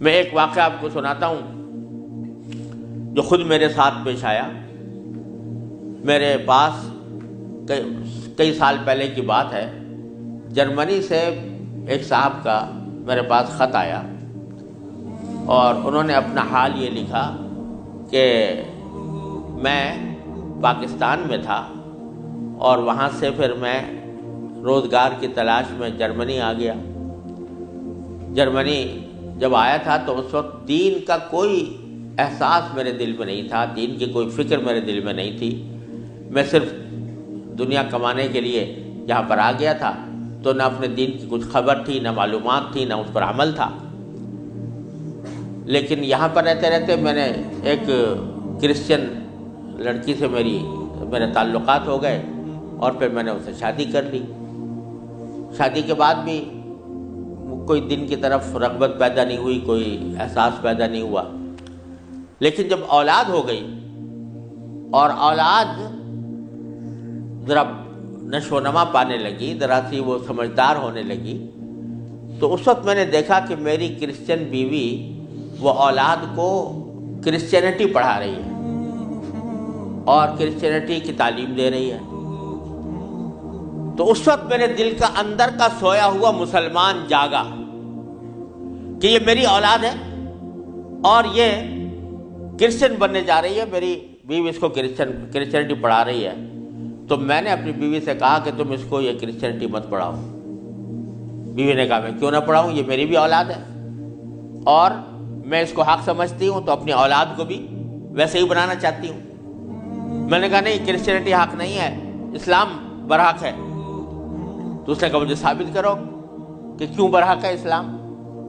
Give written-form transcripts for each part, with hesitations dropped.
میں ایک واقعہ آپ کو سناتا ہوں جو خود میرے ساتھ پیش آیا. میرے پاس کئی سال پہلے کی بات ہے، جرمنی سے ایک صاحب کا میرے پاس خط آیا اور انہوں نے اپنا حال یہ لکھا کہ میں پاکستان میں تھا اور وہاں سے پھر میں روزگار کی تلاش میں جرمنی آ گیا. جرمنی جب آیا تھا تو اس وقت دین کا کوئی احساس میرے دل میں نہیں تھا، دین کی کوئی فکر میرے دل میں نہیں تھی. میں صرف دنیا کمانے کے لیے یہاں پر آ گیا تھا، تو نہ اپنے دین کی کچھ خبر تھی، نہ معلومات تھی، نہ اس پر عمل تھا. لیکن یہاں پر رہتے رہتے میں نے ایک کرسچن لڑکی سے میرے تعلقات ہو گئے اور پھر میں نے اسے شادی کر لی. شادی کے بعد بھی کوئی دین کی طرف رغبت پیدا نہیں ہوئی، کوئی احساس پیدا نہیں ہوا. لیکن جب اولاد ہو گئی اور اولاد ذرا نشو و نما پانے لگی، ذرا سی وہ سمجھدار ہونے لگی، تو اس وقت میں نے دیکھا کہ میری کرسچن بیوی وہ اولاد کو کرسچینٹی پڑھا رہی ہے اور کرسچینٹی کی تعلیم دے رہی ہے. تو اس وقت میرے دل کا اندر کا سویا ہوا مسلمان جاگا کہ یہ میری اولاد ہے اور یہ کرسچن بننے جا رہی ہے، میری بیوی اس کو کرسچینٹی پڑھا رہی ہے. تو میں نے اپنی بیوی سے کہا کہ تم اس کو یہ کرسچینٹی مت پڑھاؤ. بیوی نے کہا میں کیوں نہ پڑھاؤں، یہ میری بھی اولاد ہے اور میں اس کو حق سمجھتی ہوں، تو اپنی اولاد کو بھی ویسے ہی بنانا چاہتی ہوں. میں نے کہا نہیں، کرسچینٹی حق نہیں ہے، اسلام برحق ہے. تو اس نے کہا مجھے ثابت کرو کہ کیوں برحق ہے اسلام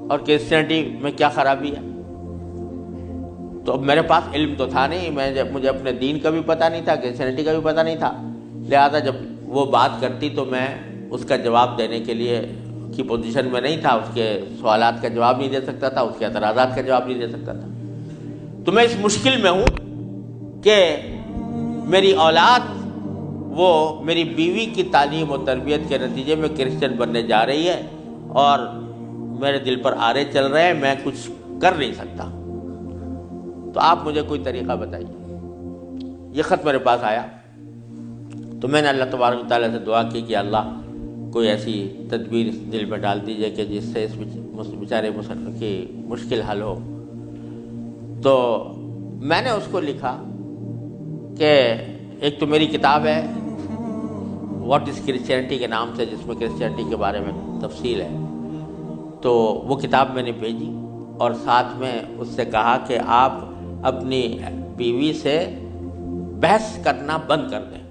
اور کرسچینٹی میں کیا خرابی ہے. تو اب میرے پاس علم تو تھا نہیں، مجھے اپنے دین کا بھی پتہ نہیں تھا، کرسچینٹی کا بھی پتہ نہیں تھا. لہذا جب وہ بات کرتی تو میں اس کا جواب دینے کے لیے کی پوزیشن میں نہیں تھا، اس کے سوالات کا جواب نہیں دے سکتا تھا، اس کے اعتراضات کا جواب نہیں دے سکتا تھا. تو میں اس مشکل میں ہوں کہ میری اولاد وہ میری بیوی کی تعلیم و تربیت کے نتیجے میں کرسچن بننے جا رہی ہے اور میرے دل پر آرے چل رہے ہیں، میں کچھ کر نہیں سکتا. تو آپ مجھے کوئی طریقہ بتائیے. یہ خط میرے پاس آیا تو میں نے اللہ تبارک و تعالیٰ سے دعا کی کہ اللہ کوئی ایسی تدبیر اس دل میں ڈال دیجیے کہ جس سے اس بیچارے مسلمان کی مشکل حل ہو. تو میں نے اس کو لکھا کہ ایک تو میری کتاب ہے واٹ از کرسچینٹی کے نام سے، جس میں کرسچینٹی کے بارے میں تفصیل ہے. تو وہ کتاب میں نے بھیجی اور ساتھ میں اس سے کہا کہ آپ اپنی بیوی سے بحث کرنا بند کر دیں،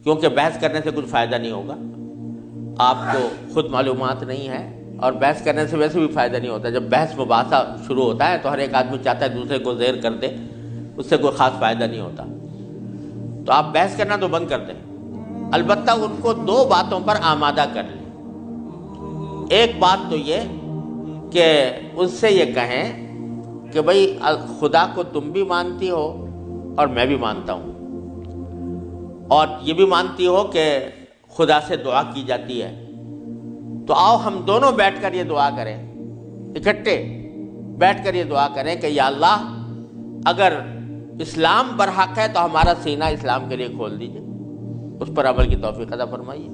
کیونکہ بحث کرنے سے کچھ فائدہ نہیں ہوگا. آپ کو خود معلومات نہیں ہے اور بحث کرنے سے ویسے بھی فائدہ نہیں ہوتا. جب بحث مباحثہ شروع ہوتا ہے تو ہر ایک آدمی چاہتا ہے دوسرے کو زیر کر دے، اس سے کوئی خاص فائدہ نہیں ہوتا. تو آپ بحث کرنا تو بند کر دیں، البتہ ان کو دو باتوں پر آمادہ کر لیں. ایک بات تو یہ کہ اس سے یہ کہیں کہ بھئی خدا کو تم بھی مانتی ہو اور میں بھی مانتا ہوں، اور یہ بھی مانتی ہو کہ خدا سے دعا کی جاتی ہے. تو آؤ ہم دونوں بیٹھ کر یہ دعا کریں، اکٹھے بیٹھ کر یہ دعا کریں کہ یا اللہ اگر اسلام برحق ہے تو ہمارا سینہ اسلام کے لیے کھول دیجئے، اس پر عمل کی توفیق عطا فرمائیے.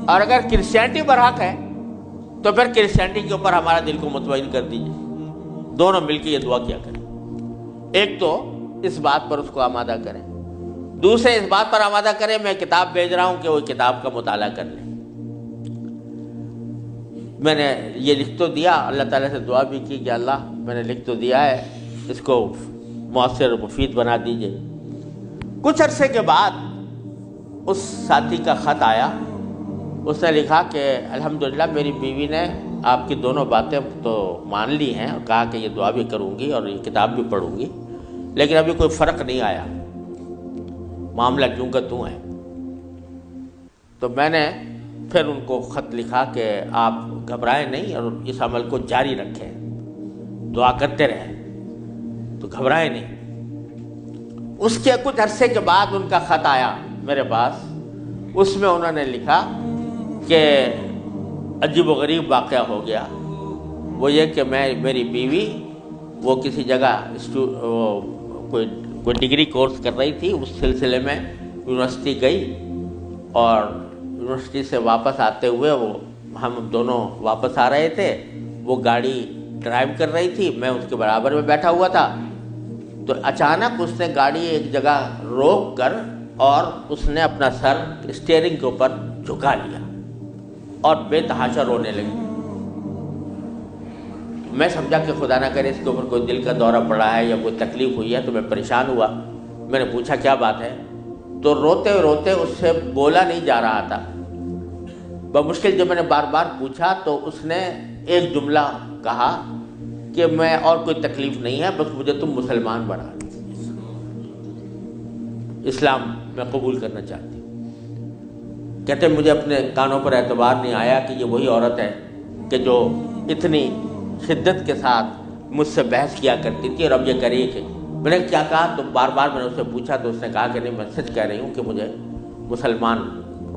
اور اگر کرسچینٹی برحق ہے تو پھر کرسچینٹی کے اوپر ہمارا دل کو مطمئن کر دیجئے. دونوں مل کے یہ دعا کیا کریں. ایک تو اس بات پر اس کو آمادہ کریں، دوسرے اس بات پر آمادہ کریں میں کتاب بھیج رہا ہوں کہ وہ کتاب کا مطالعہ کر لیں. میں نے یہ لکھ تو دیا، اللہ تعالیٰ سے دعا بھی کی کہ اللہ میں نے لکھ تو دیا ہے، اس کو مؤثر و مفید بنا دیجئے. کچھ عرصے کے بعد اس ساتھی کا خط آیا. اس نے لکھا کہ الحمدللہ میری بیوی نے آپ کی دونوں باتیں تو مان لی ہیں اور کہا کہ یہ دعا بھی کروں گی اور یہ کتاب بھی پڑھوں گی، لیکن ابھی کوئی فرق نہیں آیا، معاملہ کیوں کا توں ہے. تو میں نے پھر ان کو خط لکھا کہ آپ گھبرائیں نہیں اور اس عمل کو جاری رکھیں، دعا کرتے رہیں، تو گھبرائیں نہیں. اس کے کچھ عرصے کے بعد ان کا خط آیا میرے پاس. اس میں انہوں نے لکھا کہ عجیب و غریب واقعہ ہو گیا وہ یہ کہ میری بیوی وہ کسی جگہ کوئی ڈگری کورس کر رہی تھی، اس سلسلے میں یونیورسٹی گئی، اور یونیورسٹی سے واپس آتے ہوئے ہم دونوں واپس آ رہے تھے، وہ گاڑی ڈرائیو کر رہی تھی، میں اس کے برابر میں بیٹھا ہوا تھا، تو اچانک اس نے گاڑی ایک جگہ روک کر اور اس نے اپنا سر اسٹیئرنگ کے اوپر جھکا لیا اور بے تحاشا رونے لگی۔ میں سمجھا کہ خدا نہ کرے اس کے اوپر کوئی دل کا دورہ پڑا ہے یا کوئی تکلیف ہوئی ہے، تو میں پریشان ہوا۔ میں نے پوچھا کیا بات ہے، تو روتے روتے اس سے بولا نہیں جا رہا تھا۔ بمشکل جب میں نے بار بار پوچھا تو اس نے ایک جملہ کہا کہ میں اور کوئی تکلیف نہیں ہے، بس مجھے تم مسلمان بنا دو، اسلام میں قبول کرنا چاہتی ہوں۔ کہتے مجھے اپنے کانوں پر اعتبار نہیں آیا کہ یہ وہی عورت ہے کہ جو اتنی شدت کے ساتھ مجھ سے بحث کیا کرتی تھی، اور اب یہ کری کہ میں نے کیا کہا، تو بار بار میں نے اس سے پوچھا تو اس نے کہا کہ نہیں، میں سچ کہہ رہی ہوں کہ مجھے مسلمان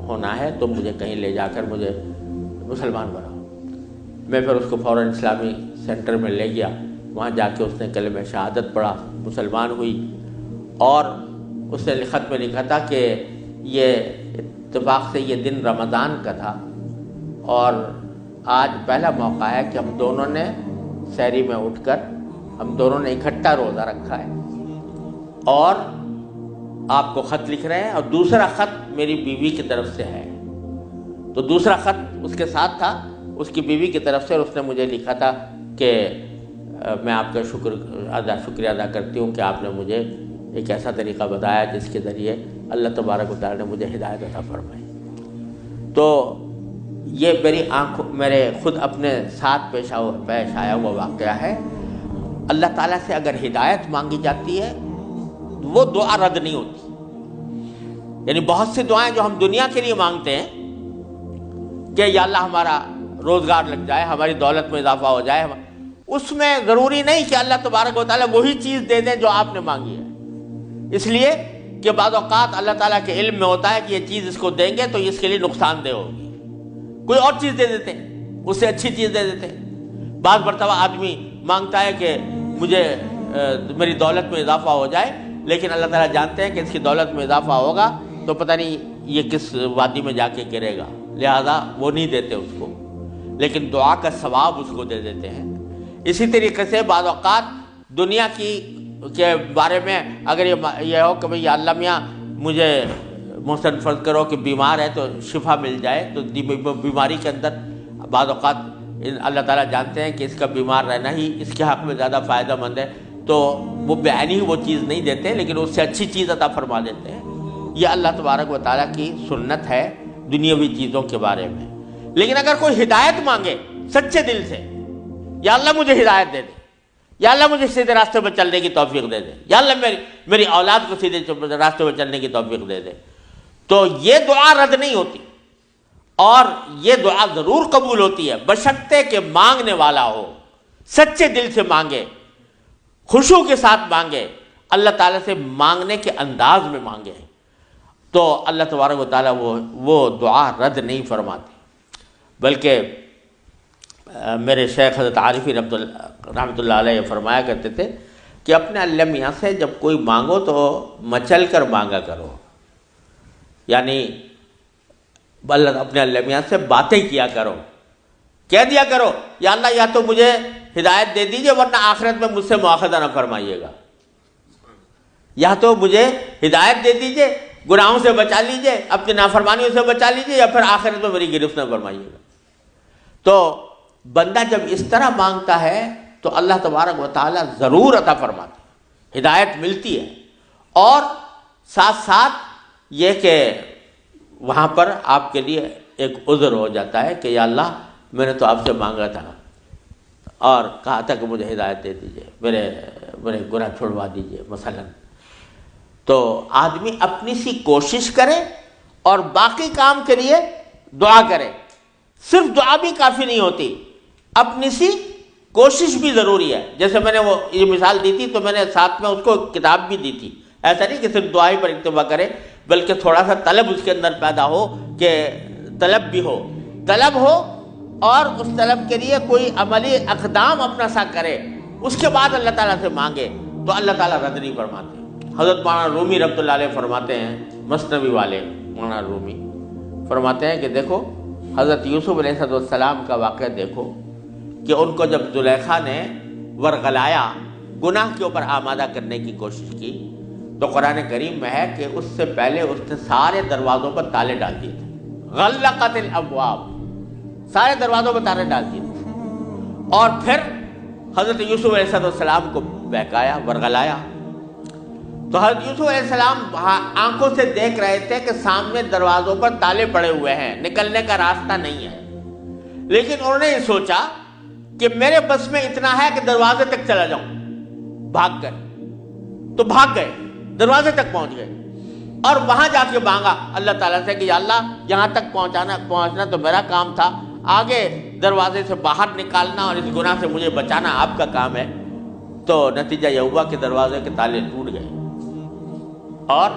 ہونا ہے، تو مجھے کہیں لے جا کر مجھے مسلمان بناؤ۔ میں پھر اس کو فوراً اسلامی سینٹر میں لے گیا، وہاں جا کے اس نے کلمہ شہادت پڑھا، مسلمان ہوئی، اور اس نے خط میں لکھا تھا کہ یہ اتفاق سے یہ دن رمضان کا تھا، اور آج پہلا موقع ہے کہ ہم دونوں نے سحری میں اٹھ کر ہم دونوں نے اکٹھا روزہ رکھا ہے، اور آپ کو خط لکھ رہے ہیں، اور دوسرا خط میری بیوی کی طرف سے ہے۔ تو دوسرا خط اس کے ساتھ تھا اس کی بیوی کی طرف سے، اور اس نے مجھے لکھا تھا کہ میں آپ کا شکریہ ادا کرتی ہوں کہ آپ نے مجھے ایک ایسا طریقہ بتایا جس کے ذریعے اللہ تبارک و تعالیٰ نے مجھے ہدایت عطا فرمائی۔ تو یہ میرے خود اپنے ساتھ پیش آیا ہوا واقعہ ہے۔ اللہ تعالیٰ سے اگر ہدایت مانگی جاتی ہے وہ دعا رد نہیں ہوتی۔ یعنی بہت سی دعائیں جو ہم دنیا کے لیے مانگتے ہیں کہ یا اللہ ہمارا روزگار لگ جائے، ہماری دولت میں اضافہ ہو جائے، اس میں ضروری نہیں کہ اللہ تبارک و تعالیٰ وہی چیز دے دیں جو آپ نے مانگی ہے، اس لیے کہ بعض اوقات اللہ تعالیٰ کے علم میں ہوتا ہے کہ یہ چیز اس کو دیں گے تو اس کے لیے نقصان دہ ہوگی، کوئی اور چیز دے دیتے ہیں، اس سے اچھی چیز دے دیتے ہیں۔ بعض مرتبہ آدمی مانگتا ہے کہ مجھے میری دولت میں اضافہ ہو جائے، لیکن اللہ تعالیٰ جانتے ہیں کہ اس کی دولت میں اضافہ ہوگا تو پتہ نہیں یہ کس وادی میں جا کے گرے گا، لہذا وہ نہیں دیتے اس کو، لیکن دعا کا ثواب اس کو دے دیتے ہیں۔ اسی طریقے سے بعض اوقات دنیا کے بارے میں اگر یہ ہو کہ بھئی اللہ میاں مجھے محسن فرض کرو کہ بیمار ہے تو شفا مل جائے، تو بیماری کے اندر بعض اوقات اللہ تعالیٰ جانتے ہیں کہ اس کا بیمار رہنا ہی اس کے حق میں زیادہ فائدہ مند ہے، تو وہ بعینی ہی وہ چیز نہیں دیتے، لیکن اس سے اچھی چیز عطا فرما دیتے ہیں۔ یہ اللہ تبارک و تعالیٰ کی سنت ہے دنیاوی چیزوں کے بارے میں۔ لیکن اگر کوئی ہدایت مانگے سچے دل سے، یا اللہ مجھے ہدایت دے دے، یا اللہ مجھے سیدھے راستے پر چلنے کی توفیق دے دے، یا اللہ میری اولاد کو سیدھے راستے پر چلنے کی توفیق دے دے، تو یہ دعا رد نہیں ہوتی، اور یہ دعا ضرور قبول ہوتی ہے بشرطے کہ مانگنے والا ہو، سچے دل سے مانگے، خشوع کے ساتھ مانگے، اللہ تعالیٰ سے مانگنے کے انداز میں مانگے، تو اللہ تبارک و تعالیٰ وہ دعا رد نہیں فرماتے۔ بلکہ میرے شیخ حضرت عارفی رحمۃ اللہ علیہ فرمایا کرتے تھے کہ اپنے اللہ میاں سے جب کوئی مانگو تو مچل کر مانگا کرو، یعنی اپنے اللہ میاں سے باتیں کیا کرو، کہہ دیا کرو یا اللہ یا تو مجھے ہدایت دے دیجئے ورنہ آخرت میں مجھ سے مواخذہ نہ فرمائیے گا، یا تو مجھے ہدایت دے دیجئے، گناہوں سے بچا لیجئے، اپنی نافرمانیوں سے بچا لیجئے، یا پھر آخرت میں میری گرفت نہ فرمائیے گا۔ تو بندہ جب اس طرح مانگتا ہے تو اللہ تبارک و تعالیٰ ضرور عطا فرماتا ہے، ہدایت ملتی ہے، اور ساتھ ساتھ یہ کہ وہاں پر آپ کے لیے ایک عذر ہو جاتا ہے کہ یا اللہ میں نے تو آپ سے مانگا تھا اور کہا تھا کہ مجھے ہدایت دے دیجئے، میرے گناہ چھڑوا دیجئے مثلا۔ تو آدمی اپنی سی کوشش کرے اور باقی کام کے لیے دعا کرے، صرف دعا بھی کافی نہیں ہوتی، اپنی سی کوشش بھی ضروری ہے۔ جیسے میں نے وہ یہ مثال دی تھی تو میں نے ساتھ میں اس کو کتاب بھی دی تھی، ایسا نہیں کہ صرف دعا ہی پر اکتفا کرے، بلکہ تھوڑا سا طلب اس کے اندر پیدا ہو، کہ طلب بھی ہو اور اس طلب کے لیے کوئی عملی اقدام اپنا سا کرے، اس کے بعد اللہ تعالیٰ سے مانگے تو اللہ تعالیٰ رد نہیں فرماتے۔ حضرت مولانا رومی رحمۃ اللہ علیہ فرماتے ہیں، مثنوی والے مولانا رومی فرماتے ہیں کہ دیکھو حضرت یوسف علیہ السلام کا واقعہ دیکھو کہ ان کو جب زلیخا نے ورغلایا، گناہ کے اوپر آمادہ کرنے کی کوشش کی، تو قرآن کریم میں ہے کہ اس سے پہلے اس نے سارے دروازوں پر تالے ڈال دیے تھے، غلقت الابواب، سارے دروازوں پر تالے ڈال دیے تھے، اور پھر حضرت یوسف علیہ السلام کو بہکایا، ورغلایا۔ تو حضرت یوسف علیہ السلام آنکھوں سے دیکھ رہے تھے کہ سامنے دروازوں پر تالے پڑے ہوئے ہیں، نکلنے کا راستہ نہیں ہے، لیکن انہوں نے یہ سوچا کہ میرے بس میں اتنا ہے کہ دروازے تک چلا جاؤں، بھاگ گئے، تو بھاگ گئے، دروازے تک پہنچ گئے، اور وہاں جا کے مانگا اللہ تعالیٰ سے کہ یا اللہ یہاں تک پہنچنا تو میرا کام تھا، آگے دروازے سے باہر نکالنا اور اس گناہ سے مجھے بچانا آپ کا کام ہے۔ تو نتیجہ یہ ہوا کہ دروازے کے تالے ٹوٹ گئے اور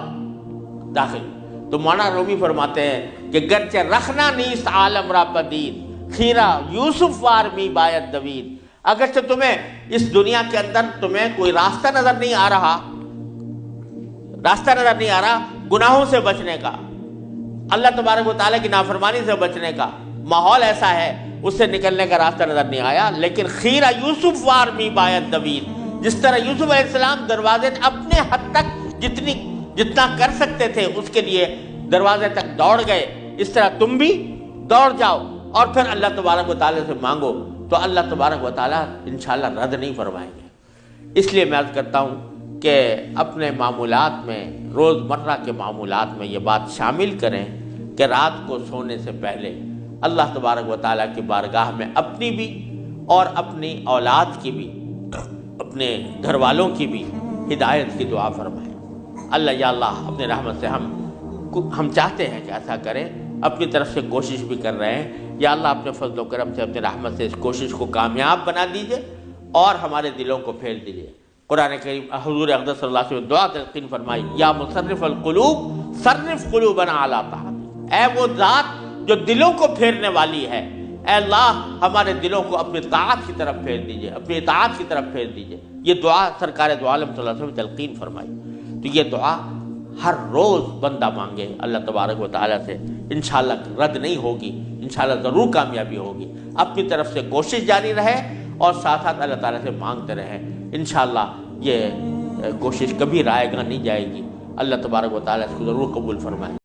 داخل۔ تو مولانا رومی فرماتے ہیں کہ گرچہ رکھنا نیست عالم را پدید، خیرہ یوسف وار می باید دوید، اگرچہ تمہیں اس دنیا کے اندر تمہیں کوئی راستہ نظر نہیں آ رہا، گناہوں سے بچنے کا، اللہ تبارک و تعالیٰ کی نافرمانی سے بچنے کا ماحول ایسا ہے، اس سے نکلنے کا راستہ نظر نہیں آیا، لیکن خیرہ یوسف وار می باید دوید، جس طرح یوسف علیہ السلام دروازے اپنے حد تک جتنا کر سکتے تھے اس کے لیے دروازے تک دوڑ گئے، اس طرح تم بھی دوڑ جاؤ اور پھر اللہ تبارک و تعالیٰ سے مانگو، تو اللہ تبارک و تعالیٰ انشاءاللہ رد نہیں فرمائیں گے۔ اس لیے میں عرض کرتا ہوں کہ اپنے معمولات میں، روزمرہ کے معمولات میں یہ بات شامل کریں کہ رات کو سونے سے پہلے اللہ تبارک و تعالیٰ کی بارگاہ میں اپنی بھی اور اپنی اولاد کی بھی، اپنے گھر والوں کی بھی ہدایت کی دعا فرمائیں۔ اللہ یا اللہ اپنے رحمت سے ہم چاہتے ہیں کہ ایسا کریں، اپنی طرف سے کوشش بھی کر رہے ہیں، یا اللہ اپنے فضل و کرم سے اپنے رحمت سے اس کوشش کو کامیاب بنا دیجئے اور ہمارے دلوں کو پھیر دیجئے۔ قرآن کریم حضور اقدس صلی اللہ علیہ وسلم دعا تلقین فرمائی، یا مصرف القلوب صرف قلوبنا علی طاعتک، اے وہ ذات جو دلوں کو پھیرنے والی ہے، اے اللہ ہمارے دلوں کو اپنی طاعت کی طرف پھیر دیجئے، اپنی اطاعت کی طرف پھیر دیجئے۔ یہ دعا سرکار دو عالم صلی اللہ علیہ وسلم تلقین فرمائی۔ تو یہ دعا ہر روز بندہ مانگے اللہ تبارک و تعالیٰ سے، انشاءاللہ رد نہیں ہوگی، انشاءاللہ ضرور کامیابی ہوگی۔ اپنی طرف سے کوشش جاری رہے اور ساتھ ساتھ اللہ تعالیٰ سے مانگتے رہیں، انشاءاللہ یہ کوشش کبھی رائے گاہ نہیں جائے گی۔ اللہ تبارک و تعالیٰ اس کو ضرور قبول فرمائے۔